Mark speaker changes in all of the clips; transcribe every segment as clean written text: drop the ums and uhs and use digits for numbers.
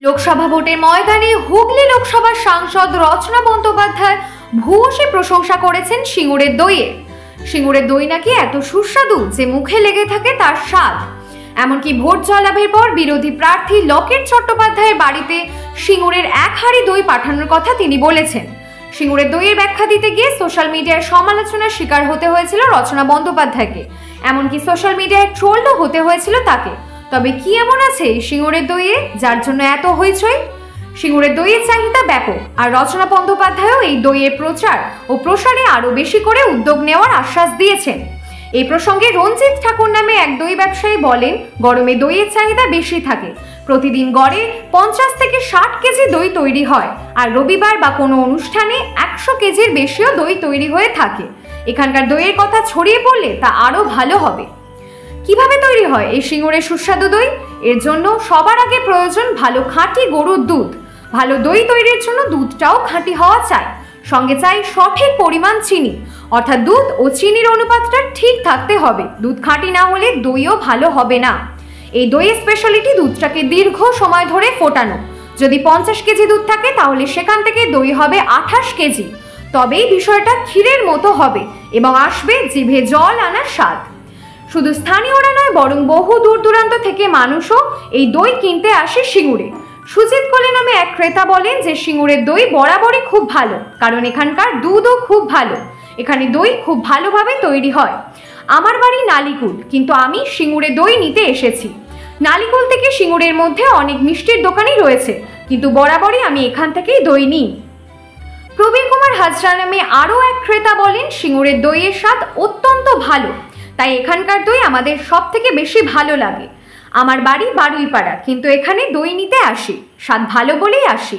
Speaker 1: লোকসভা ভোটের ময়দানে হুগলি লোকসভার সাংসদ রচনা বন্দ্যোপাধ্যায় ভূয়সী প্রশংসা করেছেন সিঙ্গুরের দইয়ের। সিঙ্গুরের দই নাকি এত সুস্বাদু যে মুখে লেগে থাকে তার স্বাদ। এমনকি ভোট জয়লাভের পর বিরোধী প্রার্থী লকেট চট্টোপাধ্যায়ের বাড়িতে সিঙ্গুরের এক হাঁড়ি দই পাঠানোর কথা তিনি বলেছেন। সিঙ্গুরের দইয়ের ব্যাখ্যা দিতে গিয়ে সোশ্যাল মিডিয়ায় সমালোচনার শিকার হতে হয়েছিল রচনা বন্দ্যোপাধ্যায়কে, এমনকি সোশ্যাল মিডিয়ায় ট্রোলও হতে হয়েছিল তাকে। তবে কি এমন আছে এই সিঙ্গুরের দইয়ে যার জন্য এত হইচই? সিঙ্গুরের দইয়ের চাহিদা ব্যাপক, আর রচনা বন্দ্যোপাধ্যায়ও এই দইয়ের প্রচার ও প্রসারে আরো বেশি করে উদ্যোগ নেওয়ার আশ্বাস দিয়েছেন। এই প্রসঙ্গে রঞ্জিত ঠাকুর নামে এক দই ব্যবসায়ী বলেন, গরমে দইয়ের চাহিদা বেশি থাকে। প্রতিদিন গড়ে 50 থেকে 60 কেজি দই তৈরি হয়, আর রবিবার বা কোনো অনুষ্ঠানে 100 কেজির বেশিও দই তৈরি হয়ে থাকে। এখানকার দইয়ের কথা ছড়িয়ে পড়লে তা আরো ভালো হবে। কিভাবে তৈরি হয় এই সিঙ্গুরের সুস্বাদু দই? এর জন্য সবার আগে প্রয়োজন ভালো খাঁটি গরুর দুধ। ভালো দই তৈরির জন্য দুধটাও খাঁটি হওয়া চাই, সঙ্গে চাই সঠিক পরিমাণ চিনি, অর্থাৎ দুধ ও চিনির অনুপাতটা ঠিক থাকতে হবে। দুধ খাঁটি না হলে দইও ভালো হবে না। এই দইয়ের স্পেশালিটি দুধটাকে দীর্ঘ সময় ধরে ফোটানো। যদি 50 কেজি দুধ থাকে তাহলে সেখান থেকে দই হবে 28 কেজি। তবেই বিষয়টা ক্ষীরের মতো হবে এবং আসবে জিভে জল আনার স্বাদ। শুধু স্থানীয়রা নয়, বরং বহু দূর দূরান্ত থেকে মানুষও এই দই কিনতে আসে সিঙ্গুরে। সুজিত কোলে নামে এক ক্রেতা বলেন যে সিঙ্গুরের দই বরাবরই খুব ভালো, কারণ এখানকার দুধও খুব ভালো। এখানে দই খুব ভালোভাবে তৈরি হয়। আমার বাড়ি নালিকুল, কিন্তু আমি সিঙ্গুরে দই নিতে এসেছি। নালিকুল থেকে সিঙ্গুরের মধ্যে অনেক মিষ্টির দোকানই রয়েছে, কিন্তু বরাবরই আমি এখান থেকেই দই নিই। প্রবীর কুমার হাজরা নামে আরও এক ক্রেতা বলেন, সিঙ্গুরের দইয়ের স্বাদ অত্যন্ত ভালো, তাই এখানকার দই আমাদের সব থেকে বেশি ভালো লাগে। আমার বাড়ি বারুইপাড়া, কিন্তু এখানে দই নিতে আসি, স্বাদ ভালো বলেই আসি।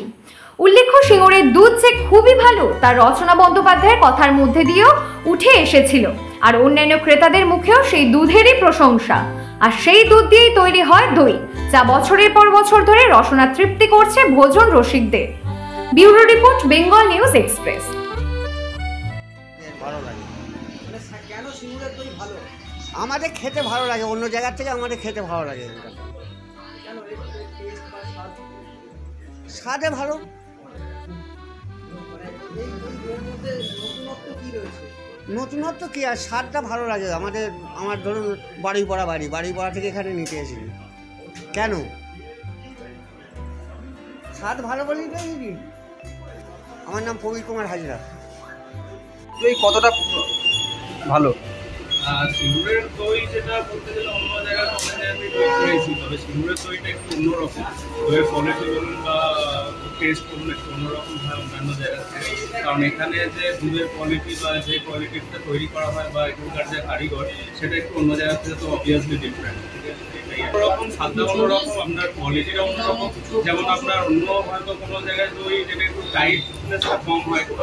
Speaker 1: উল্লেখ্য, সিঙ্গুরের দুধ যে খুবই ভালো তা রচনা বন্দ্যোপাধ্যায়ের কথার মধ্যে দিয়েও উঠে এসেছিল, আর অন্যান্য ক্রেতাদের মুখেও সেই দুধেরই প্রশংসা। আর সেই দুধ দিয়েই তৈরি হয় দই, যা বছরের পর বছর ধরে রসনা তৃপ্তি করছে ভোজন রসিকদের। Bureau report, Bengal news express.
Speaker 2: আমাদের খেতে ভালো লাগে, অন্য জায়গার থেকে আমাদের খেতে ভালো লাগে। স্বাদে ভালো। নতুনত্ব কি আর, স্বাদটা ভালো লাগে আমাদের। আমার ধরুন বাড়িপাড়া থেকে এখানে নিতে এসেছি। কেন? স্বাদ ভালো বলেই তো। আমার নাম প্রবীর কুমার হাজরা।
Speaker 3: এই কতটা ভালো?
Speaker 4: সিঙ্গুরের দই যেটা বলতে গেলে অন্য জায়গায় দই খেয়েছি, তবে সিঙ্গুরের দইটা একটু অন্যরকম। দইয়ের কোয়ালিটি বলুন বা টেস্ট বলুন একটু অন্যরকম হয় অন্যান্য জায়গা থেকে। কারণ এখানে যে দুধের কোয়ালিটি বা যে কোয়ালিটিটা তৈরি করা হয় বা এখানকার যে কারিগর, সেটা একটু অন্য জায়গা থেকে তো অবভিয়াসলি ডিফারেন্ট। অন্যরকম স্বাদটা অন্যরকম, আপনার কোয়ালিটিটা অন্যরকম। যেমন আপনার অন্য হয়তো কোনো জায়গায় দই যেটা একটু টাইটনেসটা কম হয়, একটু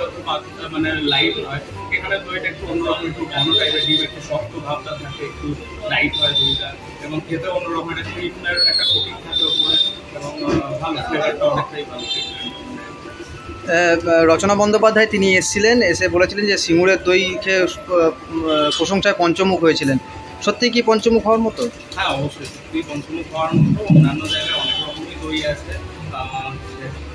Speaker 4: মানে লাইট হয়, এখানে দইটা একটু অন্যরকম, একটু ঘন টাইপের, ডিপ একটু শক্ত ভাবটা থাকে, একটু লাইট হয় দইটা, এবং খেতে অন্যরকম একটা ক্রিমের একটা কোটিং থাকে ওপরে, এবং ভালো ফ্লেভারটা অনেকটাই ভালো।
Speaker 3: রচনা বন্দ্যোপাধ্যায় তিনি এসেছিলেন, এসে বলেছিলেন যে সিঙ্গুরের দই খেয়ে প্রশংসায় পঞ্চমুখ হয়েছিলেন। সত্যি কি পঞ্চমুখ হওয়ার মতো?
Speaker 4: হ্যাঁ, অবশ্যই সত্যি পঞ্চমুখ হওয়ার মতো। অন্যান্য জায়গায় অনেক রকমই দই আছে,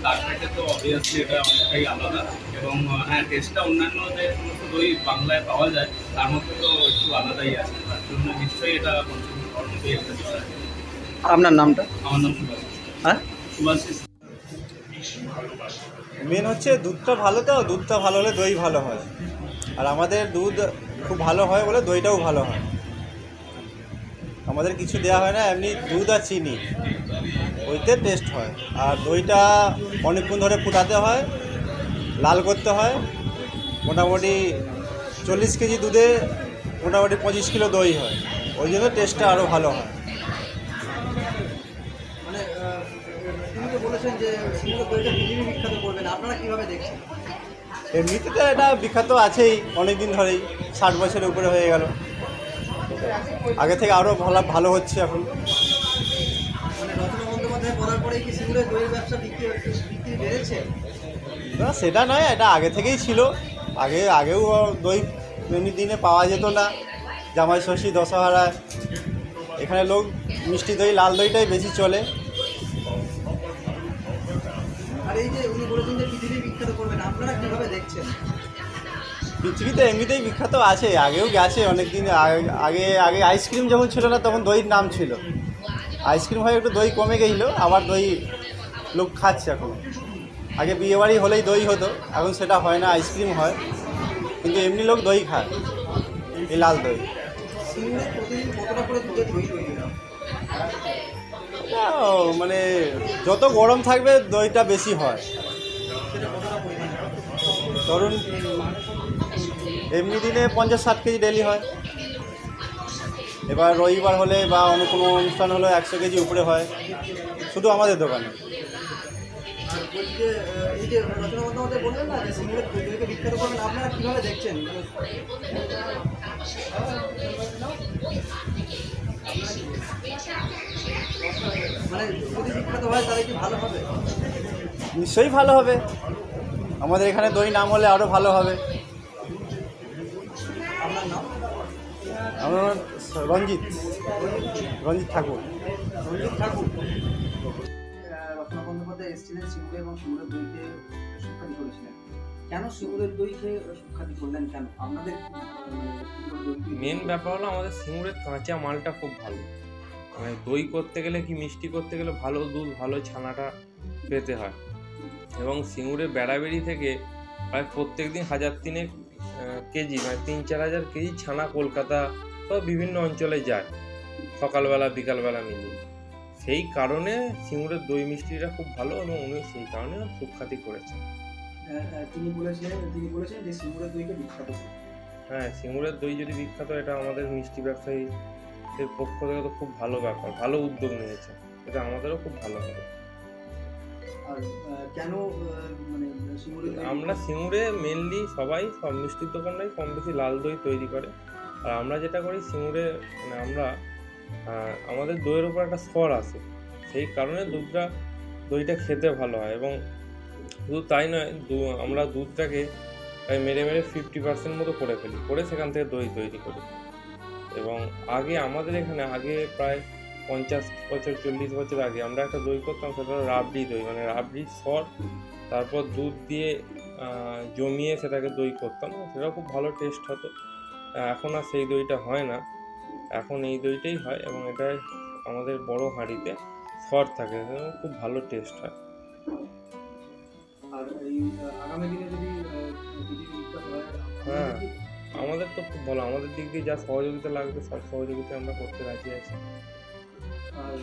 Speaker 4: তার থেকে তো অবভিয়াসলি এটা অনেকটাই আলাদা। এবং হ্যাঁ, টেস্টটা অন্যান্য যে সমস্ত দই বাংলায় পাওয়া যায় তার মধ্যে তো একটু আলাদাই আছে, তার জন্য নিশ্চয়ই এটা পঞ্চমুখ হওয়ার মতোই একটা বিষয়।
Speaker 3: আপনার নামটা?
Speaker 4: আমার নাম সুভাষ।
Speaker 3: হ্যাঁ,
Speaker 4: সুভাষ।
Speaker 5: মেন হচ্ছে দুধটা ভালো, তো দুধটা ভালো হলে দই ভালো হয়। আর আমাদের দুধ খুব ভালো হয় বলে দইটাও ভালো হয়। আমাদের কিছু দেওয়া হয় না, এমনি দুধ আর চিনি, ওইতে টেস্ট হয়। আর দইটা অনেকক্ষণ ধরে ফুটাতে হয়, লাল করতে হয়। মোটামুটি 40 কেজি দুধে মোটামুটি 25 কিলো দই হয়, ওই জন্য টেস্টটা আরও ভালো হয়।
Speaker 6: মানে তিনি তো বলেছেন যে সিঙ্গুরের দইটা পৃথিবী বিখ্যাত করবেন, আপনারা কীভাবে দেখছেন?
Speaker 5: এমনিতে তো এটা বিখ্যাত আছেই অনেক দিন ধরেই, 60 বছরের উপরে হয়ে গেল। আগে থেকে আরও ভালো হচ্ছে এখন।
Speaker 6: মানে রচনা বন্দ্যোপাধ্যায় বলার পরে কি সিঙ্গুরের দইয়ের ব্যবসা বিক্রি বেড়েছে?
Speaker 5: না, সেটা নয়, এটা আগে থেকেই ছিল। আগেও দই এমনি দিনে পাওয়া যেত না। জামাই ষষ্ঠী, দশহরায় এখানে লোক মিষ্টি দই, লাল দইটাই বেশি চলে।
Speaker 6: এই যে উনি বলেছেন যে পৃথিবী বিখ্যাত করবেন, আপনারা কিভাবে দেখছেন?
Speaker 5: পৃথিবীতে এমনিতেই বিখ্যাত আছে, আগেও গেছে অনেক দিন আগে। আগে আইসক্রিম যখন ছিল না তখন দইয়ের নাম ছিল, আইসক্রিম হয়ে একটু দই কমে গেছিলো, আবার দই লোক খাচ্ছে এখন। আগে বিয়েবাড়ি হলেই দই হতো, এখন সেটা হয় না, আইসক্রিম হয়, কিন্তু এমনি লোক দই খায়, এই লাল দই।
Speaker 6: সিঙ্গুরে প্রতিদিন কতটা করে দুধের দই তৈরি হয়?
Speaker 5: মানে যত গরম থাকবে দইটা বেশি হয়।
Speaker 6: সেটা কতটা পরিমাণে হয়?
Speaker 5: ধরুন এমনি দিনে 50-60 কেজি ডেলি হয়, এবার রবিবার হলে বা অন্য কোনো অনুষ্ঠান হলে 100 কেজি উপরে হয়, শুধু আমাদের দোকানে।
Speaker 6: আর বলছি যে এই যে রচনা বন্দ্যোপাধ্যায় বললেন না যে সিঙ্গুরের দইকে বিখ্যাত করবেন, আপনারা কীভাবে দেখছেন? মানে যদি বিখ্যাত হয় তাহলে কি ভালো হবে?
Speaker 5: নিশ্চয়ই ভালো হবে, আমাদের এখানে দই নাম হলে আরও ভালো হবে।
Speaker 6: আপনার নাম?
Speaker 5: আমার নাম রঞ্জিত ঠাকুর।
Speaker 6: রঞ্জিত ঠাকুর। রচনা বন্দ্যোপাধ্যায় এসেছিলেন সিঙ্গুরে এবং সিঙ্গুরের দইকে সুখ্যাতি করেছিলেন। কেন সিঙ্গুরের দইকে সুখ্যাতি করলেন, কেন? আপনাদের
Speaker 7: মেন ব্যাপার হলো আমাদের সিঙ্গুরের কাঁচা মালটা খুব ভালো। মানে দই করতে গেলে কি মিষ্টি করতে গেলে ভালো দুধ ভালো ছানাটা পেতে হয়, এবং সিঙ্গুরের বেড়াবেড়ি থেকে প্রায় প্রত্যেক দিন 1000-3 কেজি মানে 3-4 হাজার কেজি ছানা কলকাতা বা বিভিন্ন অঞ্চলে যায় সকালবেলা বিকালবেলা মিলিয়ে। সেই কারণে সিঙ্গুরের দই মিষ্টিটা খুব ভালো এবং উনি সেই কারণে সুখ্যাতি করেছেন।
Speaker 6: তিনি বলেছেন যে সিঙ্গুরের দইকে বিখ্যাত করবেন।
Speaker 7: হ্যাঁ, সিঙ্গুরের দই যদি বিখ্যাত, এটা আমাদের মিষ্টি ব্যবসায়ীদের পক্ষ থেকে তো খুব ভালো ব্যাপার, ভালো উদ্যোগ নিয়েছে, এটা আমাদেরও খুব ভালো হবে।
Speaker 6: আর কেন মানে সিঙ্গুরের দই?
Speaker 7: আমরা সিঙ্গুরে মেনলি সব মিষ্টির দোকানটাই কম বেশি লাল দই তৈরি করে, আর আমরা যেটা করি সিঙ্গুরে মানে আমরা আমাদের দইয়ের উপর একটা স্বর আছে, সেই কারণে দইটা খেতে ভালো হয়। এবং শুধু তাই নয়, আমরা দুধটাকে মেরে 50% মতো করে ফেলি, করে সেখান থেকে দই তৈরি করি। এবং আমাদের এখানে প্রায় 50 বছর 40 বছর আগে আমরা একটা দই করতাম, সেটা হলো রাবড়ি দই, মানে রাবড়ির সর, তারপর দুধ দিয়ে জমিয়ে সেটাকে দই করতাম, সেটাও খুব ভালো টেস্ট হতো। এখন আর সেই দইটা হয় না, এখন এই দইটাই হয়, এবং এটা আমাদের বড় হাঁড়িতে সর থাকে, খুব ভালো টেস্ট হয়।
Speaker 6: আর এই আগামী দিনে যদি বিখ্যাত হয়,
Speaker 7: হ্যাঁ, আমাদের তো খুব ভালো, আমাদের দিক দিয়ে যা সহযোগিতা লাগবে সব সহযোগিতা আমরা করতে রাজি আছি।
Speaker 6: আর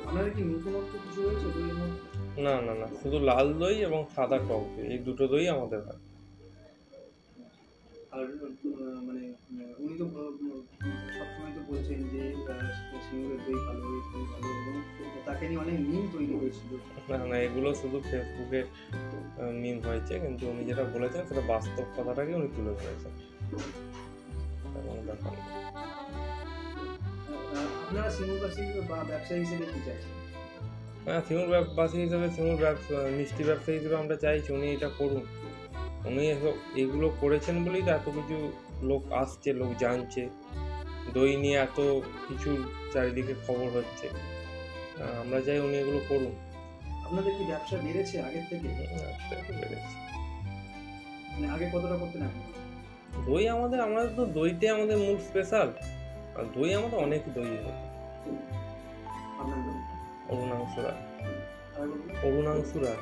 Speaker 6: আপনাদের কি নতুনত্ব কিছু রয়েছে দইয়ের মধ্যে?
Speaker 7: না, শুধু লাল দই এবং সাদা টক দই, এই দুটো দই আমাদের হয়।
Speaker 6: আর মানে উনি তো সবসময় তো বলছেন যে সিঙ্গুরের দই ভালো, দই ভালো, এবং তাকে নিয়ে অনেক মিম তৈরি হয়েছিল।
Speaker 7: না, এগুলো শুধু ফেসবুকে মিম হয়েছে, কিন্তু উনি যেটা বলেছেন সেটা বাস্তব কথাটাকে উনি তুলে ধরেছেন। এবং দেখুন,
Speaker 6: আপনারা সিঙ্গুরবাসী বা ব্যবসায়ী হিসেবে কি চাইছেন?
Speaker 7: হ্যাঁ, সিঙ্গুরবাসী হিসেবে মিষ্টি ব্যবসায়ী হিসেবে আমরা চাইছি উনি এটা করুন। উনি এগুলো করেছেন বলেই তো এত কিছু লোক আসছে, লোক জানছে, দই নিয়ে এত কিছু চারিদিকে খবর হচ্ছে। আমরা চাই উনি এগুলো করুন।
Speaker 6: আপনাদের কি ব্যবসা বেড়েছে আগের থেকে?
Speaker 7: বেড়েছে।
Speaker 6: মানে আগে কতটা করতেন এখন?
Speaker 7: দই আমাদের তো দইটাই আমাদের মূল স্পেশাল, আর দই আমাদের অনেক দই হতো।
Speaker 6: আপনার নাম?
Speaker 7: অরুণাংশুরা।
Speaker 6: আর বলুন।
Speaker 7: অরুণাংশুরা।